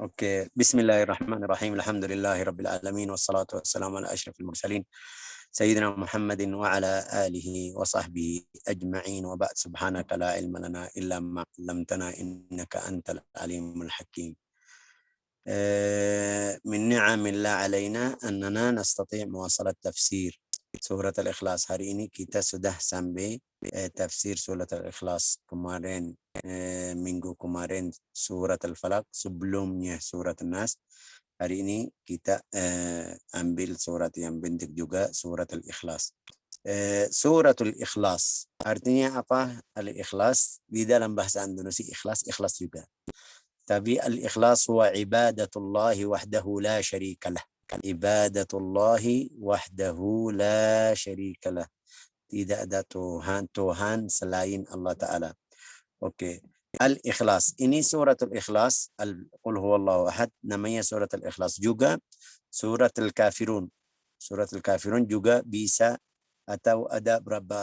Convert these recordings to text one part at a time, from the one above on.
Oke, bismillahirrahmanirrahim. Alhamdulillahirabbil alamin wassalatu wassalamu ala asyrafil mursalin sayyidina Muhammadin wa ala alihi wa sahbihi ajma'in wa ba'd. Subhanaka la ilma lana illa ma 'allamtana innaka antal alimul hakim. من نعم الله علينا أننا نستطيع مواصلة تفسير سورة الإخلاص. Hari ini kita sudah sampai tafsir surat Al-Ikhlas. Kemarin minggu kemarin surat Al-Falaq, sebelumnya surat An-Nas. Hari ini kita ambil surat yang penting juga, surat Al-Ikhlas. Suratul Ikhlas artinya apa? Al-Ikhlas di dalam bahasa Indonesia ikhlas juga. Tapi al-ikhlas huwa ibadatullahi wahdahu la syarika lah. Ibadatullahi wahdahu la syarika lah. Tidak ada Tuhan selain Allah Ta'ala. Oke. Al-Ikhlas. Ini suratul Ikhlas. Qul huwallahu ahad. Namanya surat Al-Ikhlas. Juga surat Al-Kafirun. Surat Al-Kafirun juga bisa, atau ada beberapa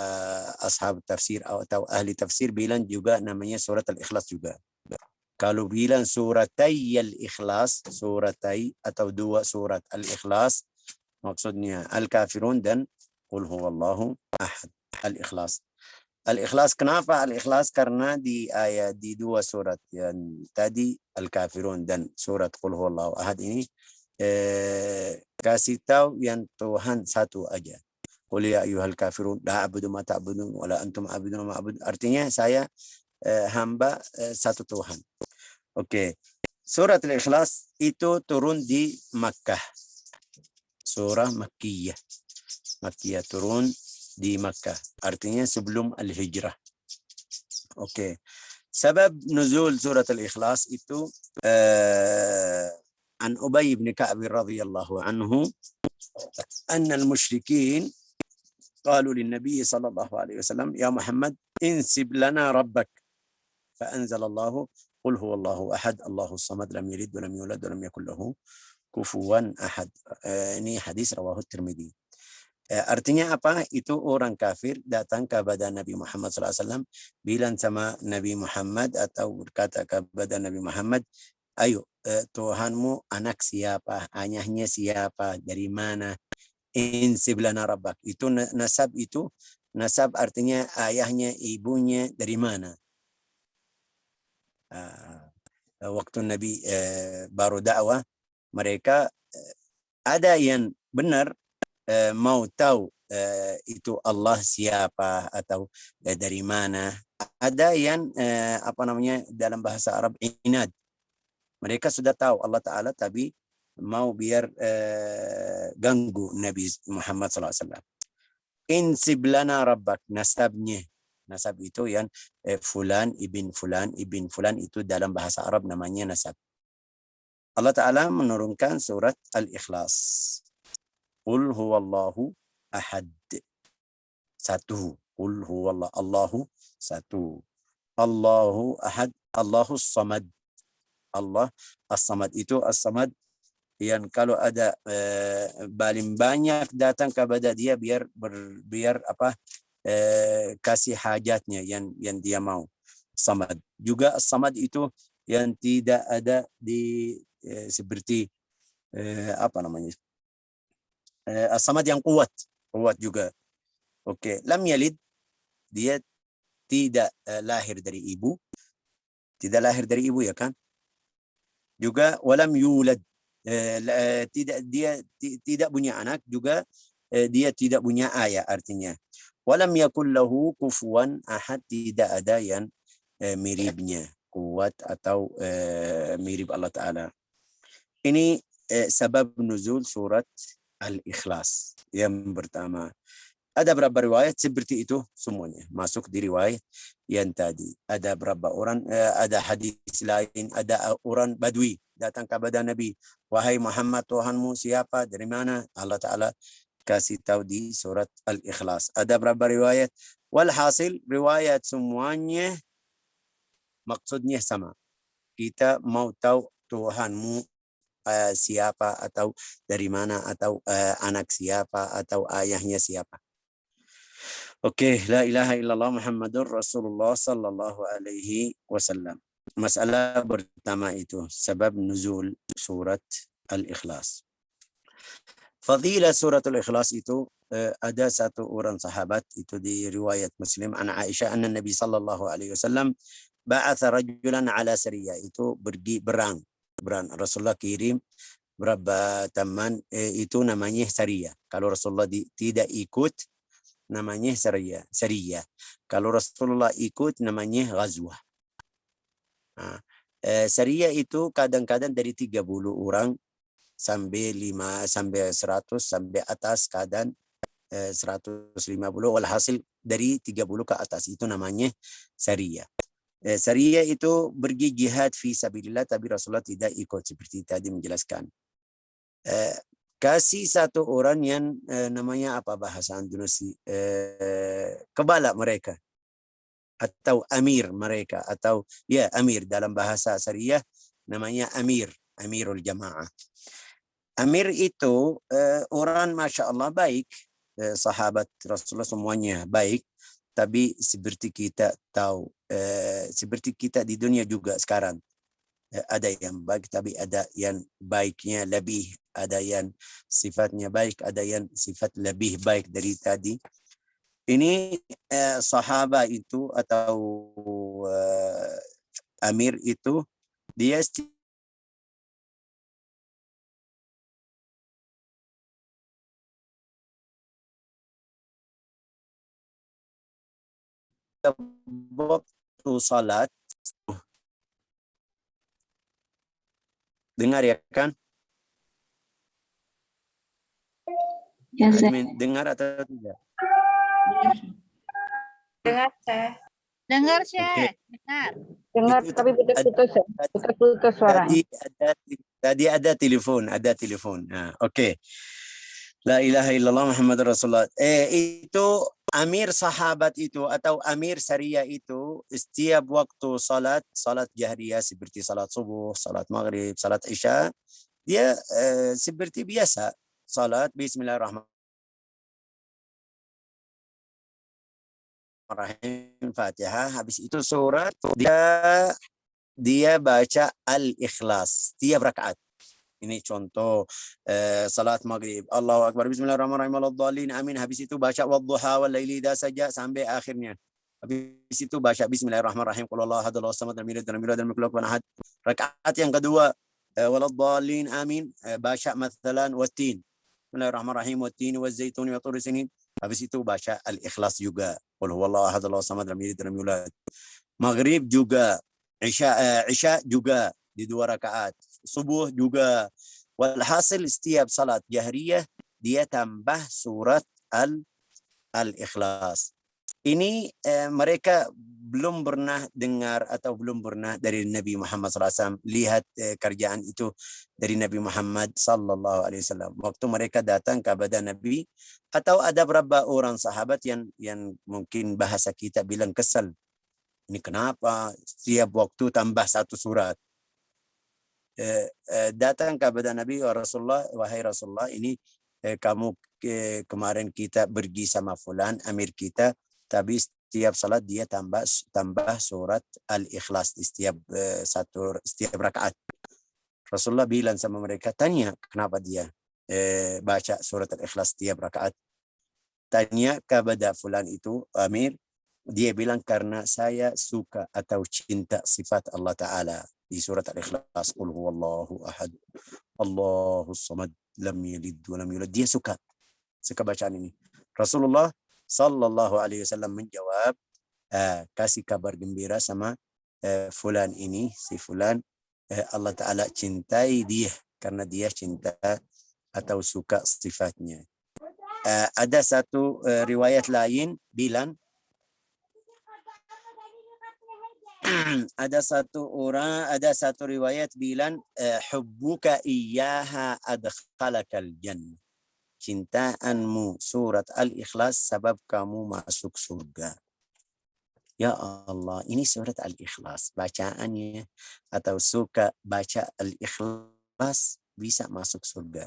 ashab tafsir atau ahli tafsir bilang juga namanya surat Al-Ikhlas juga. Kalau bilang suratai Al-Ikhlas, suratai atau dua surat Al-Ikhlas, maksudnya Al-Kafirun dan Qul huwallahu ahad. Al-Ikhlas. Al-Ikhlas, kenapa Al-Ikhlas? Karena di ayat di dua surat yang tadi, Al-Kafirun dan surat Qul huwallahu ahad ini kasih tahu yang Tuhan satu aja. Qul ya ayyuhal kafirun la a'budu ma ta'budun wa la antum a'budun ma a'budu. Artinya saya hamba satu Tuhan. Oke. Surat Al-Ikhlas itu turun di Makkah. Surah Makkiyah. Makkiyah, turun di Makkah. Artinya sebelum Al-Hijrah. Oke. Sebab nuzul surat Al-Ikhlas itu an Ubay bin Ka'b radhiyallahu anhu anna al-musyrikin qalu lin-nabiy sallallahu alaihi wasallam ya Muhammad insib lana rabbak fa anzalallahu Qul huwallahu ahad, Allahus samad, lam yalid wa lam yulad wa lam yakul lahu kufuwan ahad. Ini hadis rawahu Tirmidzi. Artinya apa? Itu orang kafir datang kepada Nabi Muhammad SAW, bilang sama Nabi Muhammad atau berkata kepada Nabi Muhammad, ayo Tuhanmu anak siapa? Ayahnya siapa? Dari mana? Insib lana rabbak. Itu nasab, itu nasab artinya ayahnya, ibunya dari mana? Waktu Nabi baru dakwah, mereka ada yang benar mau tahu itu Allah siapa atau dari mana. Ada yang dalam bahasa Arab inad. Mereka sudah tahu Allah Ta'ala tapi mau biar ganggu Nabi Muhammad SAW. Insib lana rabbak, nasabnya. Nasab itu yang fulan ibn fulan itu dalam bahasa Arab namanya nasab. Allah Ta'ala menurunkan surat Al-Ikhlas. Qul huwallahu ahad. Satu. Qul huwallahu, Allahu satu. Allahu ahad, Allahus samad. Allah as-samad, itu as-samad yang kalau ada paling banyak datang kepada dia biar kasih hajatnya yang dia mau. Samad. Juga samad itu yang tidak ada di seperti samad yang kuat juga. Oke. Lam yalid, dia tidak lahir dari ibu. Tidak lahir dari ibu, ya kan? Juga walam yulad, dia tidak punya anak, juga dia tidak punya ayah artinya. Walam yakul lahu kufuwan ahad, tidak ada yang miripnya, kuat atau mirip Allah Ta'ala. Ini sebab nuzul surat Al-Ikhlas yang pertama. Ada berapa riwayat seperti itu, semuanya masuk di riwayat yang tadi. Ada berapa orang, ada hadis lain, ada orang Badui datang kepada Nabi, wahai Muhammad, Tuhanmu siapa, dari mana? Allah Ta'ala kasih tahu di surat Al-Ikhlas. Ada berapa riwayat? Walhasil riwayat semuanya maksudnya sama. Kita mau tahu Tuhanmu siapa, atau dari mana, atau anak siapa, atau ayahnya siapa. Oke, la ilaha illallah Muhammadur Rasulullah sallallahu alaihi wasallam. masalah pertama itu sebab nuzul surat Al-Ikhlas. Fadilah suratul Ikhlas itu ada satu orang sahabat itu di riwayat Muslim an Aisyah anna Nabi sallallahu alaihi wasallam ba'atha rajulan ala sariyah, itu pergi berang. Rasulullah kirim berapa teman, itu namanya sariyah. Kalau Rasulullah tidak ikut namanya sariyah. Kalau Rasulullah ikut namanya ghazwah. Sariyah itu kadang-kadang dari 30 orang sampai 5 sampai 100 sampai atas, kadang 150, walhasil dari 30 ke atas itu namanya sariyah. Sariyah itu pergi jihad fi sabilillah, tapi Rasulullah tidak ikut seperti tadi menjelaskan. Kasih satu orang yang namanya apa bahasa Indonesia, kepala mereka atau amir mereka, atau ya amir dalam bahasa Syariah namanya amirul jamaah. Amir itu orang masya Allah baik, sahabat Rasulullah semuanya baik, tapi seperti kita tahu, seperti kita di dunia juga sekarang, ada yang baik tapi ada yang baiknya lebih, ada yang sifatnya baik, ada yang sifat lebih baik dari tadi. Ini sahabat itu atau amir itu dia waktu salat, dengar ya kan? Ya, Dengar atau tidak? Dengar, Syekh. dengar, Syekh. Oke. Dengar. Dengar, Itu tapi putus-putus ya. Putus-putus suaranya. Tadi ada telepon. Nah, oke. La ilaha illallah Muhammad Rasulullah. Itu amir sahabat itu atau amir sariyah itu setiap waktu salat jahriyah seperti salat subuh, salat maghrib, salat isya, dia seperti biasa salat bismillahirrahmanirrahim, Fatihah, habis itu surat, dia baca Al-Ikhlas tiap rakaat. Ini contoh salat maghrib, Allahu Akbar, bismillahirrahmanirrahim, waladhdallin, amin. Habis itu baca wadduha wal laili idza saja sampai akhirnya. Habis itu baca bismillahirrahmanirrahim, qul huwallahu ahad, Allahu samad, lam yalid walam yulad walam yakul lahu kufuwan ahad. Rakaat yang kedua waladhdallin, amin, baca mathalan wattin, bismillahirrahmanirrahim, wattin wazaitun wa tur sinin. Habis itu baca Al-Ikhlas juga, qul huwallahu ahad, Allahu samad, lam yalid walam yulad. Maghrib juga, Isya juga di 2 rakaat, subuh juga. Walhasil setiap salat jahriyah dia tambah surat Al-Ikhlas. Ini mereka belum pernah dengar atau belum pernah dari Nabi Muhammad SAW lihat kerjaan itu dari Nabi Muhammad SAW. Waktu mereka datang kepada Nabi, atau ada beberapa orang sahabat yang mungkin bahasa kita bilang kesal. Ini kenapa setiap waktu tambah satu surat? Datang kepada Nabi, wahai Rasulullah, ini kamu kemarin kita pergi sama fulan amir kita, tapi setiap salat dia tambah surat Al-Ikhlas di setiap rakaat. Rasulullah bilang sama mereka, tanya kenapa dia baca surat Al-Ikhlas setiap rakaat. Tanya kepada fulan itu amir, dia bilang karena saya suka atau cinta sifat Allah Ta'ala di surat Al-Ikhlas, qul huwallahu ahad, Allahus samad, lam yalid walam yulad. Dia suka bacaan ini. Rasulullah sallallahu alaihi wasallam menjawab, kasih kabar gembira sama fulan ini, si fulan, Allah Ta'ala cintai dia karena dia cinta atau suka sifatnya. Ada satu riwayat lain bilang, ada satu riwayat bilang, hubbuka iyyaha adkhalakal jannah. Cintaanmu surat Al-Ikhlas sebab kamu masuk surga. Ya Allah, ini surat Al-Ikhlas, bacaannya atau suka baca Al-Ikhlas bisa masuk surga.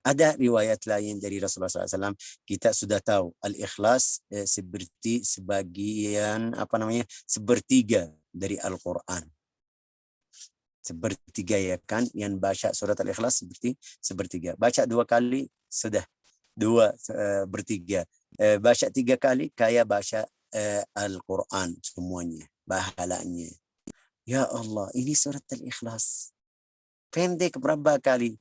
Ada riwayat lain dari Rasulullah SAW, kita sudah tahu Al-Ikhlas seperti sebagian sepertiga dari Al-Quran. sepertiga ya kan, yang baca surat Al-Ikhlas sepertiga. Baca 2 kali sudah 2/3. Baca 3 kali kayak baca Al-Quran semuanya, pahalanya. Ya Allah, ini surat Al-Ikhlas. Pendek berapa kali.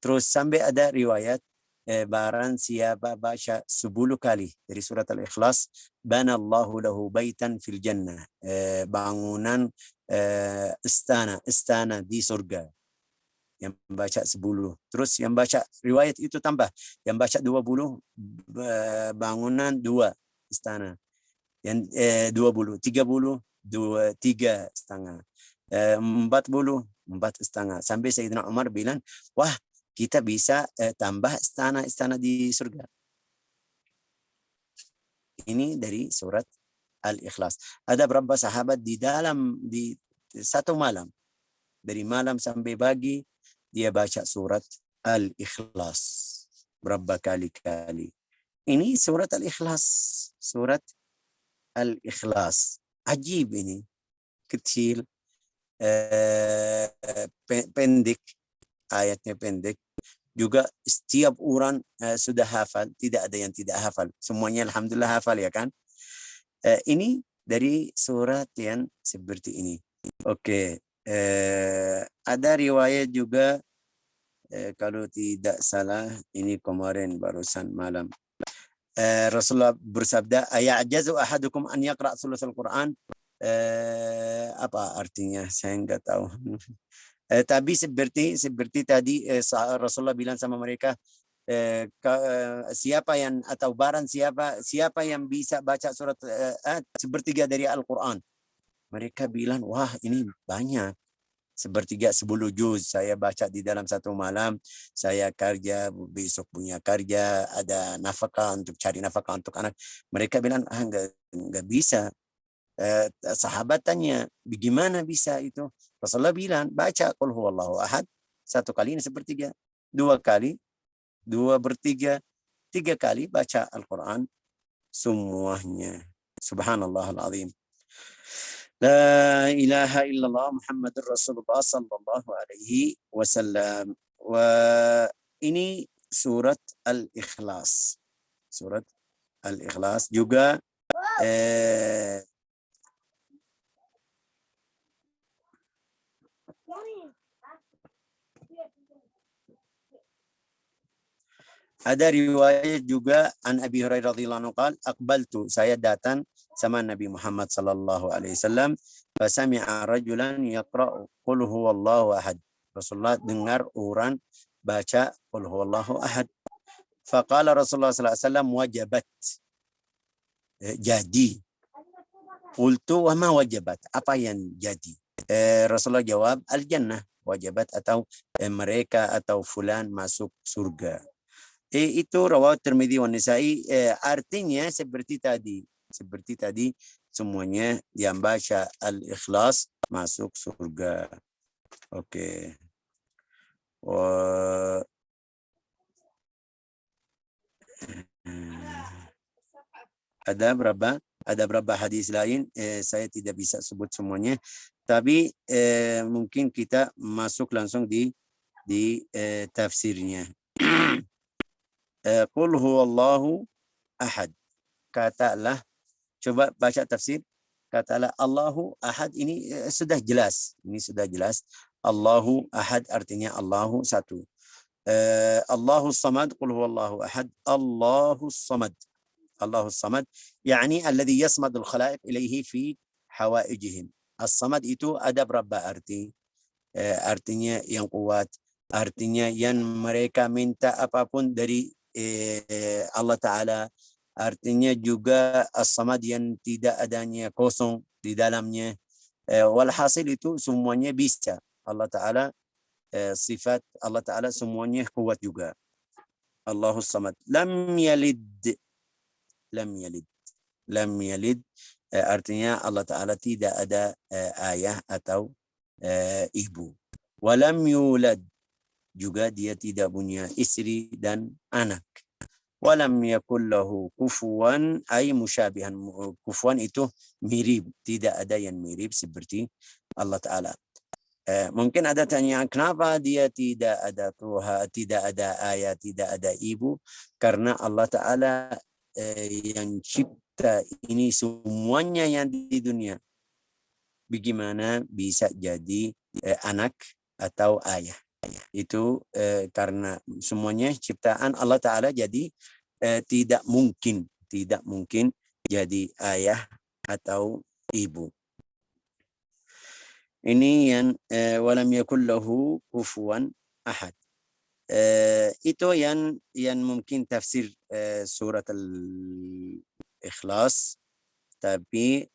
Terus sampai ada riwayat barang siapa baca 10 kali dari surat Al-Ikhlas, banallahu lahu baitan fil jannah, bangunan istana di surga. Yang baca 10. Terus yang baca riwayat itu tambah, yang baca 20 bangunan 2 istana. Yang 20, 30 3,5, 40 4,5, sampai Sayyidina Umar bilang, wah, kita bisa tambah istana-istana di surga. Ini dari surat Al-Ikhlas. Ada berapa sahabat di satu malam, dari malam sampai pagi, dia baca surat Al-Ikhlas berapa kali-kali. Ini surat Al-Ikhlas. Surat Al-Ikhlas. Ajib ini. Kecil. Pendek. Ayatnya pendek. Juga setiap orang sudah hafal. Tidak ada yang tidak hafal. Semuanya alhamdulillah hafal ya kan. Ini dari surat yang seperti ini. Oke. Ada riwayat juga, kalau tidak salah, ini kemarin barusan malam. Rasulullah bersabda, aya'jazu ahadukum an yaqra' thulutsal Quran. Apa artinya? Saya enggak tahu. Tapi seperti tadi Rasulullah bilang sama mereka, siapa yang atau barang siapa yang bisa baca surat sepertiga dari Al-Quran. Mereka bilang, wah ini banyak. Sepertiga 10 juz saya baca di dalam satu malam. Saya kerja, besok punya kerja, ada nafkah untuk cari nafkah untuk anak. Mereka bilang, enggak bisa. Sahabat tanya, bagaimana bisa itu? Rasulullah bilang, baca qul huwallahu ahad 1 kali ini sepertiga, 2 kali 2/3, 3 kali baca Al-Quran semuanya. Subhanallahal azim. La ilaha illallah Muhammadur Rasulullah sallallahu alaihi wasallam. Ini surat Al-Ikhlas. Surat Al-Ikhlas juga ada riwayat juga an Abi Hurairah radhiyallahu anhu qala, aqbaltu, saya datang sama Nabi Muhammad sallallahu alaihi wasallam, fasami'a rajulan yaqra'u qul huwallahu ahad. Rasulullah dengar orang baca qul huwallahu ahad. Faqala Rasulullah sallallahu alaihi wasallam, wajabat. Jadi. Qultu wa ma wajabat? Apa yang jadi? Rasulullah jawab, al-jannah, wajabat atau mereka atau fulan masuk surga. Itu rawat Tirmidzi wa Nisa'i, artinya seperti tadi semuanya yang baca Al-Ikhlas masuk surga. Oke. Ada berapa hadis lain, saya tidak bisa sebut semuanya, tapi mungkin kita masuk langsung di tafsirnya. Qul huwallahu ahad. Katalah, coba baca tafsir. Katalah Allahu ahad, ini sudah jelas. Ini sudah jelas. Allahu ahad artinya Allahu satu. Allahu samad, qul huwallahu ahad. Allahu samad. Allahu samad, yani alladhi yasmadul khalaiq ilaihi fi hawaijihim. As-samad itu ada berapa arti? Artinya yang kuat. Artinya yang mereka minta apapun dari Allah Ta'ala. Artinya juga as-samad yang tidak adanya kosong di dalamnya. Walhasil itu semuanya bisa. Allah Ta'ala, sifat Allah Ta'ala semuanya kuat juga. Allahus samad. Lam yalid. Artinya Allah Ta'ala tidak ada ayah atau ibu. Walam yulad. Juga dia tidak punya istri dan anak. Walam yakul lahu kufuwan ay musyabihan. Kufuwan itu mirip, tidak ada yang mirip seperti Allah Ta'ala. Mungkin ada tanya, kenapa dia tidak ada Tuhan, tidak ada ayah, tidak ada ibu? Karena Allah Ta'ala yang cipta ini semuanya yang di dunia. Bagaimana bisa jadi anak atau ayah? Itu karena semuanya ciptaan Allah Ta'ala, jadi tidak mungkin jadi ayah atau ibu. Ini yang walam yakul lahu kufuwan ahad. Itu yang mungkin tafsir surat Al-Ikhlas, tapi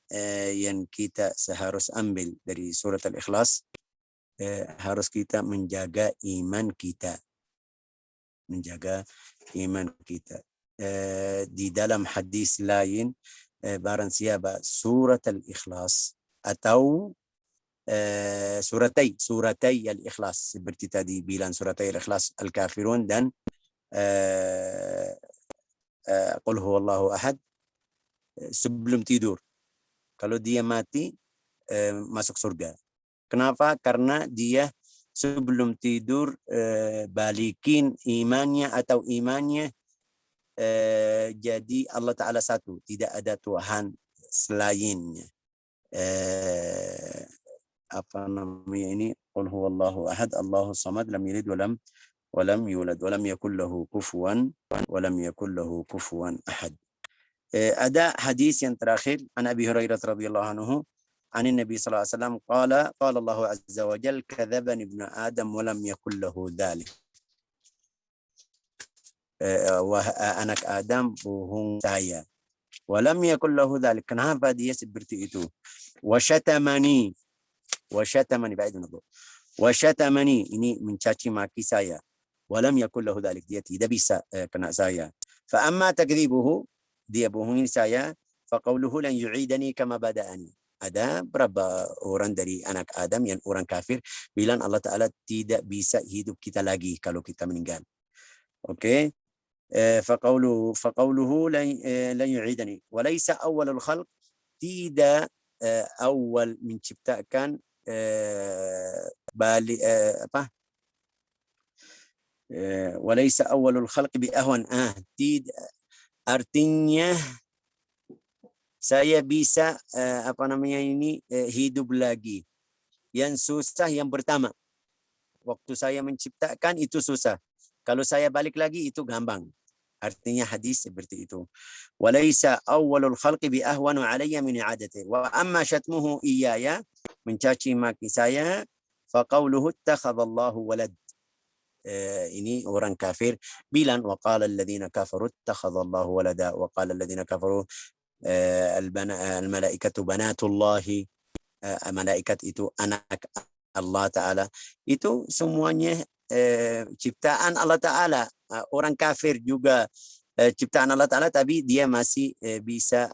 yang kita seharus ambil dari surat Al-Ikhlas, harus kita menjaga iman kita. Di dalam hadis lain, barang siapa surat Al-Ikhlas atau suratai Al-Ikhlas, seperti tadi bilang suratai Al-Ikhlas, Al-Kafirun dan Qul huwallahu ahad, sebelum tidur, kalau dia mati masuk surga. Kenapa? Karena dia sebelum tidur balikin imannya atau imannya jadi Allah Ta'ala satu, tidak ada Tuhan selainnya. Apa namanya ini, Qul huwallahu ahad, Allahu samad, lam yalid walam yulad walam yakul lahu kufuwan ahad. Ada hadis yang terakhir, an Abi Hurairah radhiyallahu anhu, an Nabi sallallahu alaihi wasallam qala Allah azza wa jalla, kadzabani ibnu adam wa lam yakul lahu dzalik. Anak Adam bohong saya, wa lam yakul lahu dzalik. Kenapa dia seperti itu? Wa syatamani, ini mencaci maki saya. Walam yakul lahu dzalik, dia tidak bisa kena saya. Fa amma takdzibuhu, dia bohongin saya. Fa qawluhu lan yu'idani kama bada'ani. Ada berapa orang dari anak Adam yang orang kafir bilang Allah Ta'ala tidak bisa hidup kita lagi kalau kita meninggal. Oke. Fa qawluhu lan yu'idani wa laysa awwalul khalq, tidak awal menciptakan walaysa awwalul khalqi bi ahwan, tidak artinya saya bisa hidup lagi. Yang susah yang pertama, waktu saya menciptakan itu susah, kalau saya balik lagi itu gampang. Artinya hadis seperti itu. Walaysa awwalul khalqi bi ahwanu alayya min i'adati wa amma syatmuhu iyaya, mencaci maki saya, fa qawluhu ittakhadallahu walad. Ini orang kafir bilang, wa qala alladhina kafaru ittakhadallahu walada wa qala alladhina kafaru al-malaikatu banatullahi, malaikat itu anak Allah Ta'ala. Itu semuanya ciptaan Allah Ta'ala. Orang kafir juga ciptaan Allah Ta'ala, tapi dia masih bisa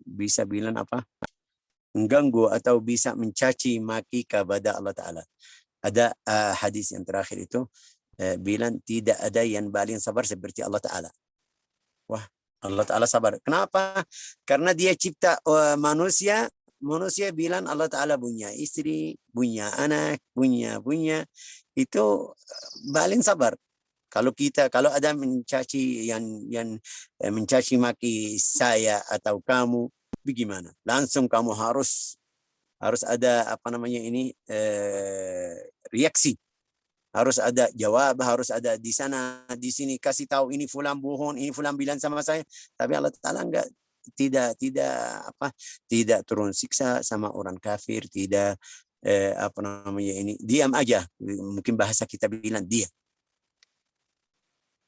bisa bilang mengganggu atau bisa mencaci maki kepada Allah Ta'ala. Ada hadis yang terakhir itu bilang tidak ada yang paling sabar seperti Allah Ta'ala. Wah, Allah Ta'ala sabar. Kenapa? Karena dia cipta manusia bilang Allah Ta'ala punya istri, punya anak, punya itu paling sabar. Kalau ada mencaci yang mencaci maki saya atau kamu, bagaimana? Langsung kamu harus ada reaksi. Harus ada jawab, harus ada di sana, di sini kasih tahu ini fulan bohong, ini fulan bilang sama saya. Tapi Allah Ta'ala tidak turun siksa sama orang kafir, tidak diam aja. Mungkin bahasa kita bilang diam.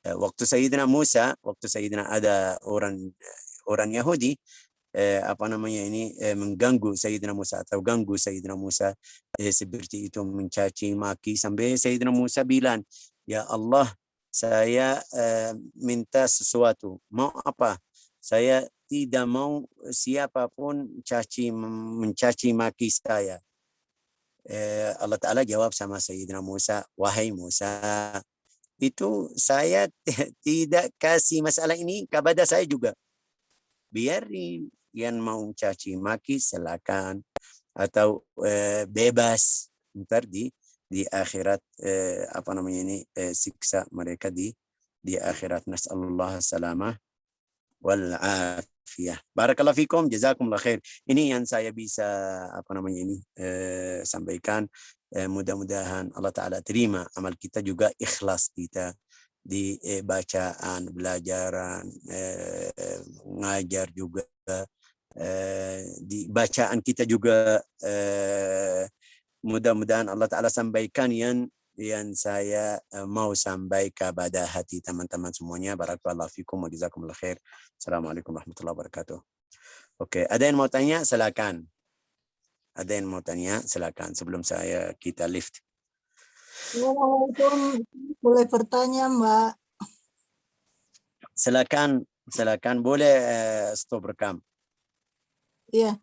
Waktu Sayyidina Musa, ada orang Yahudi mengganggu Sayyidina Musa atau ganggu Sayyidina Musa seperti itu, mencaci maki, sampai Sayyidina Musa bilang, ya Allah, saya minta sesuatu, mau apa? Saya tidak mau siapapun mencaci maki saya. Allah Ta'ala jawab sama Sayyidina Musa, wahai Musa, itu saya tidak kasih masalah ini kepada saya juga. Biar yang mau caci maki silakan, atau bebas. Ntar di akhirat apa namanya ini siksa mereka di akhirat. Nasallallahu salamah wal afiyah. Barakallahu fikum, jazakumullah khair. Ini yang saya bisa apa namanya ini sampaikan. Mudah-mudahan Allah Ta'ala terima amal kita, juga ikhlas kita di bacaan, belajaran, ngajar juga, di bacaan kita juga. Mudah-mudahan Allah Ta'ala sampaikan yang saya mau sampaikan kepada hati teman-teman semuanya. Barakallahu fikum wa jazakumullah khair. Assalamualaikum warahmatullahi wabarakatuh. Oke, ada yang mau tanya? Silakan. Ada yang mau tanya? Silakan sebelum kita lift. Assalamualaikum, boleh bertanya Mbak? Silakan boleh stop rekam. Iya.